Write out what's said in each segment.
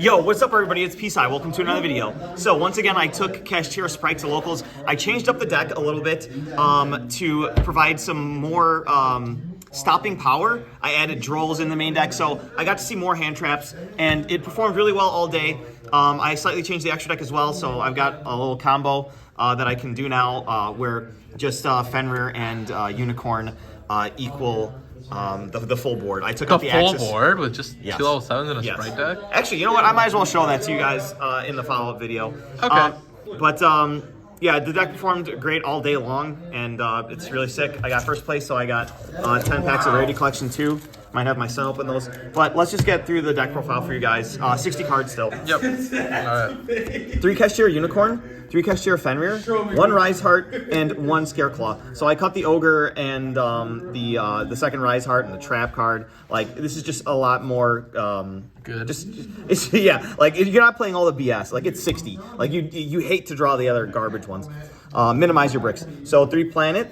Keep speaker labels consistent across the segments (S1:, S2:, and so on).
S1: Yo, what's up everybody? It's Peace. Welcome to another video. So once again, I took kashtira Sprite to locals. I changed up the deck a little bit to provide some more stopping power. I added drolls in the main deck, so I got to see more hand traps, and it performed really well all day. I slightly changed the extra deck as well, so I've got a little combo that I can do now where just Fenrir and Unicorn equal the full board. I took out the
S2: full
S1: axis.
S2: Board with just two level 7s and a Sprite deck?
S1: Actually, you know what? I might as well show that to you guys in the follow-up video.
S2: Okay.
S1: Yeah, the deck performed great all day long, and it's really sick. I got first place, so I got 10 packs of Rarity Collection 2. Might have my son open those. But let's just get through the deck profile for you guys. 60 cards still.
S2: Yep. All right.
S1: 3 kashtira Unicorn, 3 kashtira Fenrir, 1 Rise Heart, and 1 Scareclaw. So I cut the Ogre and the second Rise Heart and the Trap card. Like, this is just a lot more...
S2: Good.
S1: It's, yeah, like, you're not playing all the BS. Like, it's 60. Like, you hate to draw the other garbage ones. Minimize your bricks. So 3 Planet,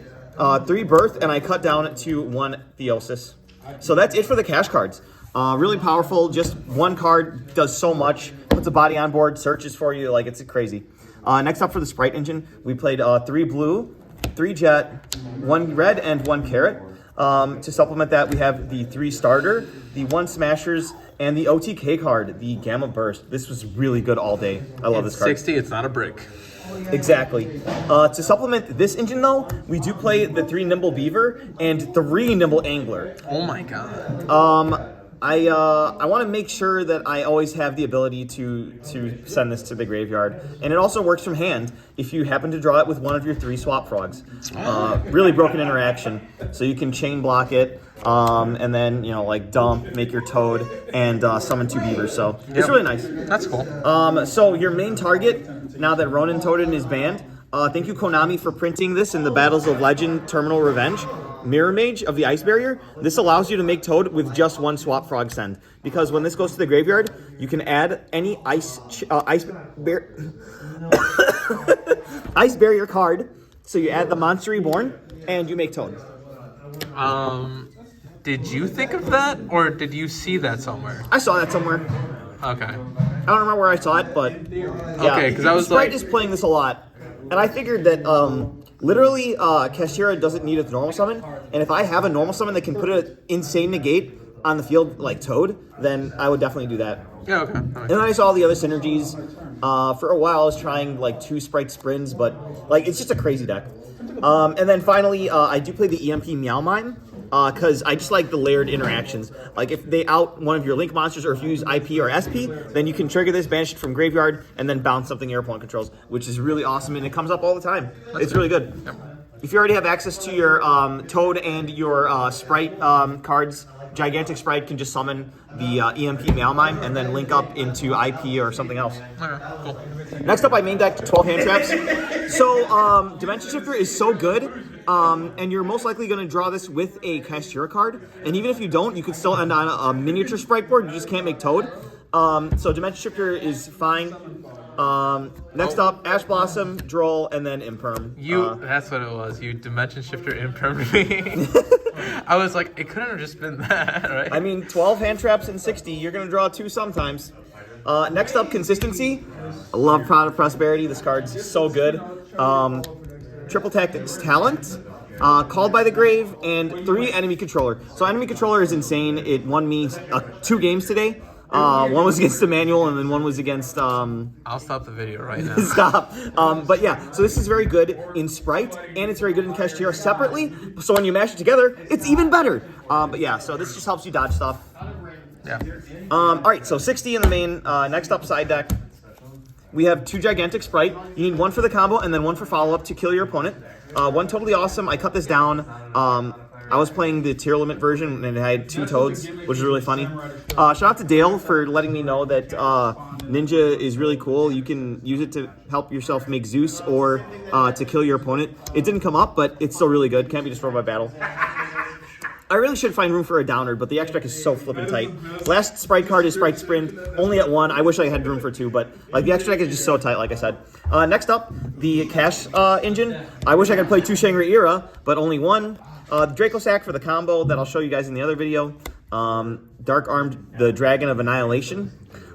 S1: 3 Birth, and I cut down to 1 Theosis. So that's it for the cash cards. Really powerful. Just 1 card does so much. Puts a body on board, searches for you. Like, it's crazy. Next up for the Sprite engine, we played 3 Blue, 3 Jet, 1 Red, and 1 Carrot. To supplement that, we have the 3 Starter, the 1 Smashers, and the OTK card, the Gamma Burst. This was really good all day. I love this card.
S2: 60, it's not a brick.
S1: Exactly. To supplement this engine, though, we do play the 3 Nimble Beaver and 3 Nimble Angler.
S2: Oh my god.
S1: I want to make sure that I always have the ability to send this to the graveyard. And it also works from hand if you happen to draw it with one of your 3 Swap Frogs. Really broken interaction. So you can chain block it, and then, you know, like dump, make your Toad, and summon 2 Beavers. So it's really nice.
S2: That's cool.
S1: So your main target, now that Ronin Toadin is banned, thank you Konami for printing this in the Battles of Legend Terminal Revenge. Mirror Mage of the Ice Barrier. This allows you to make Toad with just 1 Swap Frog send. Because when this goes to the graveyard, you can add any ice barrier card. So you add the Monster Reborn, and you make Toad.
S2: Did you think of that, or did you see that somewhere?
S1: I saw that somewhere.
S2: Okay.
S1: I don't remember where I saw it, but yeah.
S2: Okay, because I was
S1: Sprite
S2: like...
S1: is playing this a lot. And I figured that literally kashtira doesn't need a normal summon. And if I have a normal summon that can put an insane negate on the field like Toad, then I would definitely do that.
S2: Yeah, okay.
S1: And then I saw all the other synergies. For a while I was trying like 2 Sprite Sprints, but like it's just a crazy deck. And then finally I do play the EMP Meow Mine. Because I just like the layered interactions. Like, if they out one of your Link monsters, or if you use IP or SP, then you can trigger this, banish it from graveyard, and then bounce something your opponent controls, which is really awesome, and it comes up all the time. It's really good.
S2: Yep.
S1: If you already have access to your Toad and your Sprite cards, Gigantic Sprite can just summon the EMP Meow Mine and then link up into IP or something else.
S2: Okay, cool.
S1: Next up, I main decked 12 hand traps. So, Dimension Shifter is so good, and you're most likely going to draw this with a kashtira card. And even if you don't, you could still end on a miniature Sprite board. You just can't make Toad. So Dimension Shifter is fine. Next up, Ash Blossom, Droll, and then Imperm.
S2: That's what it was. You Dimension Shifter Imperm me. I was like, it couldn't have just been that, right?
S1: I mean, 12 hand traps and 60. You're going to draw 2 sometimes. Next up, Consistency. I love Proud of Prosperity. This card's so good. Triple Tactics Talent. Called by the Grave, and 3 Enemy Controller. So Enemy Controller is insane. It won me 2 games today. One was against Emanuel, and then one was against...
S2: I'll stop the video right now.
S1: Stop. But yeah, so this is very good in Sprite, and it's very good in kashtira separately. So when you mash it together, it's even better. But yeah, so this just helps you dodge stuff.
S2: Yeah.
S1: All right, so 60 in the main. Next up, side deck. We have 2 Gigantic Sprite. You need 1 for the combo and then 1 for follow-up to kill your opponent. 1 totally awesome. I cut this down. I was playing the tier limit version and it had 2 Toads, which is really funny. Shout out to Dale for letting me know that Ninja is really cool. You can use it to help yourself make Zeus or to kill your opponent. It didn't come up, but it's still really good. Can't be destroyed by battle. I really should find room for a downer, but the extra deck is so flippin' tight. Last Sprite card is Sprite Sprint, only at 1. I wish I had room for 2, but like the extra deck is just so tight, like I said. Next up, the Cash engine. I wish I could play 2 Shangri Era, but only 1. The Draco Sack for the combo that I'll show you guys in the other video. Dark Armed the Dragon of Annihilation.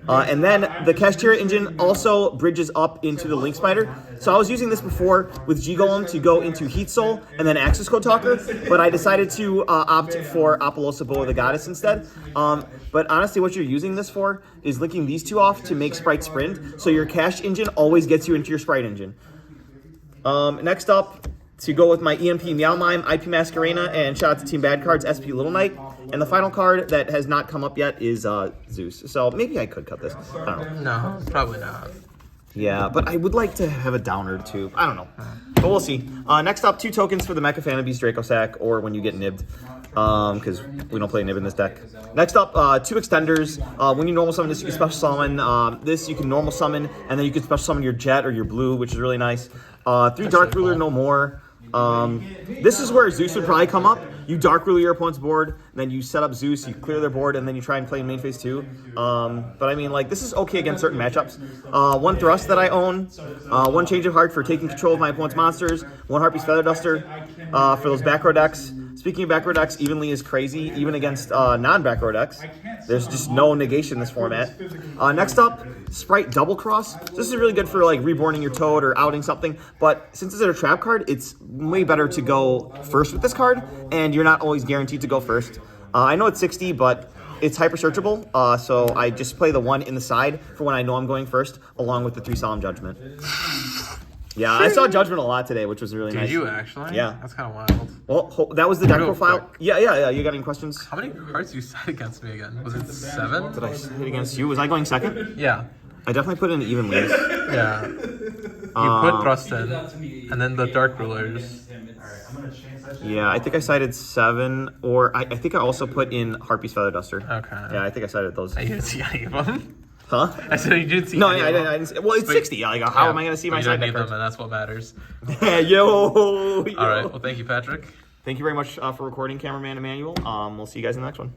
S1: And then the kashtira engine also bridges up into the Link Spider. So I was using this before with G Golem to go into Heat Soul and then Axis Code Talker, but I decided to opt for Apollosa Boa the Goddess instead. But honestly, what you're using this for is linking these two off to make Spright Sprint, so your Cash engine always gets you into your Spright engine. Next up, to go with my EMP Meow Mime, IP Masquerena, and shout out to Team Bad Cards, SP Little Knight. And the final card that has not come up yet is Zeus. So maybe I could cut this. I don't know.
S2: No, probably not.
S1: Yeah, but I would like to have a downer too. I don't know. But we'll see. Next up, 2 tokens for the Mecha Fan Beast Draco Sack, or when you get nibbed. Because we don't play nib in this deck. Next up, 2 extenders. When you normal summon this, you can special summon. This you can normal summon, and then you can special summon your Jet or your Blue, which is really nice. 3 Dark Ruler, no more. This is where Zeus would probably come up. You Dark Ruler your opponent's board, then you set up Zeus, you clear their board, and then you try and play in main phase 2. But I mean, like, this is okay against certain matchups. 1 Thrust that I own, 1 Change of Heart for taking control of my opponent's monsters, 1 Harpy's Feather Duster for those back row decks. Speaking of back row decks, Evenly is crazy, even against non-back row decks. There's just no negation in this format. Next up, Spright Double Cross. This is really good for like reborning your Toad or outing something, but since it's a trap card, it's way better to go first with this card, and you're not always guaranteed to go first. I know it's 60, but it's hyper searchable, so I just play the 1 in the side for when I know I'm going first, along with the 3 Solemn Judgment. Yeah, I saw Judgment a lot today, which was really nice.
S2: Did you actually?
S1: Yeah.
S2: That's kind of wild.
S1: Well, that was the deck
S2: Real
S1: profile.
S2: quick.
S1: Yeah. You got any questions?
S2: How many cards did you set against me again? Was it 7?
S1: Did I hit against you? Was I going second?
S2: Yeah.
S1: I definitely put in evenly.
S2: Yeah. You put Thrust in, and then the Dark Rulers.
S1: Yeah, I think I cited 7, or I think I also put in Harpy's Feather Duster.
S2: Okay.
S1: Yeah, I think I cited those.
S2: You didn't see any of them?
S1: Huh?
S2: I said you didn't see
S1: No,
S2: any
S1: yeah,
S2: of them.
S1: I didn't. Well, it's 60. Like, how am I going to see my
S2: you
S1: side
S2: don't
S1: deck
S2: need them,
S1: cards?
S2: and that's what matters.
S1: Yo.
S2: All right. Well, thank you, Patrick.
S1: Thank you very much for recording, cameraman Emanuel. We'll see you guys in the next one.